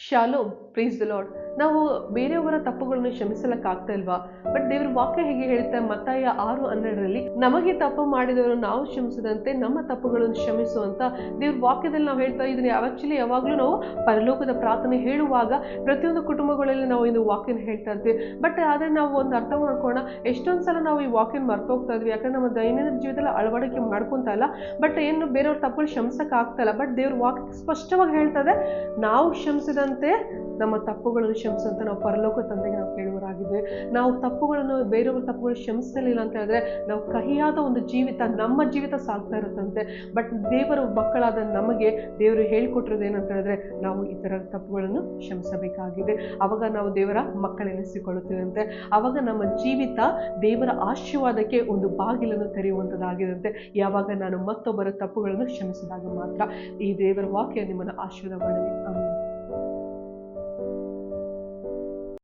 Shalom, ಪ್ರೀಸ್ the lord. ನಾವು ಬೇರೆಯವರ ತಪ್ಪುಗಳನ್ನು ಕ್ಷಮಿಸಲಕ್ಕಾಗ್ತಾ ಇಲ್ವಾ? ಬಟ್ ದೇವ್ರ ವಾಕ್ಯ ಹೇಗೆ ಹೇಳುತ್ತೆ, ಮತ್ತಾಯ 6:12 ನಮಗೆ ತಪ್ಪು ಮಾಡಿದವರು ನಾವು ಕ್ಷಮಿಸದಂತೆ ನಮ್ಮ ತಪ್ಪುಗಳನ್ನು ಕ್ಷಮಿಸುವಂತ ದೇವ್ರ ವಾಕ್ಯದಲ್ಲಿ ನಾವು ಹೇಳ್ತಾ ಇದೀನಿ. ಆಕ್ಚುಲಿ ಯಾವಾಗ್ಲೂ ನಾವು ಪರಲೋಕದ ಪ್ರಾರ್ಥನೆ ಹೇಳುವಾಗ ಪ್ರತಿಯೊಂದು ಕುಟುಂಬಗಳಲ್ಲಿ ನಾವು ಇದು ವಾಕ್ಯನ ಹೇಳ್ತಾ ಇರ್ತೀವಿ. ಬಟ್ ಆದ್ರೆ ನಾವು ಒಂದು ಅರ್ಥ ಮಾಡ್ಕೋಣ, ಎಷ್ಟೊಂದ್ ಸಲ ನಾವು ಈ ವಾಕ್ಯನ ಮರ್ತೋಗ್ತಾ ಇದ್ವಿ. ಯಾಕಂದ್ರೆ ನಮ್ಮ ದೈನಂದಿನ ಜೀವಿತದಲ್ಲಿ ಅಳವಡಿಕೆ ಮಾಡ್ಕೊಂತ ಇಲ್ಲ. ಬಟ್ ಏನು ಬೇರೆಯವ್ರ ತಪ್ಪುಗಳು ಕ್ಷಮಿಸಕ್ ಆಗ್ತಾ ಇಲ್ಲ. ಬಟ್ ದೇವ್ರ ವಾಕ್ಯ ಸ್ಪಷ್ಟವಾಗಿ ಹೇಳ್ತದೆ, ನಾವು ಕ್ಷಮಿಸಿದಂತೆ ನಮ್ಮ ತಪ್ಪುಗಳನ್ನು ಕ್ಷಮಿಸಂತ ನಾವು ಪರಲೋಕ ತಂದೆಗೆ ನಾವು ಕೇಳುವರಾಗಿದ್ವಿ. ನಾವು ತಪ್ಪುಗಳನ್ನು ಬೇರೆಯವ್ರ ತಪ್ಪುಗಳು ಕ್ಷಮಿಸಲಿಲ್ಲ ಅಂತ ಹೇಳಿದ್ರೆ ನಾವು ಕಹಿಯಾದ ಒಂದು ಜೀವಿತ, ನಮ್ಮ ಜೀವಿತ ಸಾಗ್ತಾ ಇರುತ್ತಂತೆ. ಬಟ್ ದೇವರ ಮಕ್ಕಳಾದ ನಮಗೆ ದೇವರು ಹೇಳಿಕೊಟ್ಟಿರೋದು ಏನಂತ ಹೇಳಿದ್ರೆ, ನಾವು ಇತರ ತಪ್ಪುಗಳನ್ನು ಕ್ಷಮಿಸಬೇಕಾಗಿದೆ. ಅವಾಗ ನಾವು ದೇವರ ಮಕ್ಕಳೆನಿಸಿಕೊಳ್ಳುತ್ತೇವಂತೆ. ಅವಾಗ ನಮ್ಮ ಜೀವಿತ ದೇವರ ಆಶೀರ್ವಾದಕ್ಕೆ ಒಂದು ಬಾಗಿಲನ್ನು ತೆರೆಯುವಂಥದ್ದಾಗಿದಂತೆ. ಯಾವಾಗ ನಾನು ಮತ್ತೊಬ್ಬರ ತಪ್ಪುಗಳನ್ನು ಕ್ಷಮಿಸಿದಾಗ ಮಾತ್ರ. ಈ ದೇವರ ವಾಕ್ಯ ನಿಮ್ಮನ್ನು ಆಶೀರ್ವಾದ ಮಾಡಲಿ. ಆಮೇಲೆ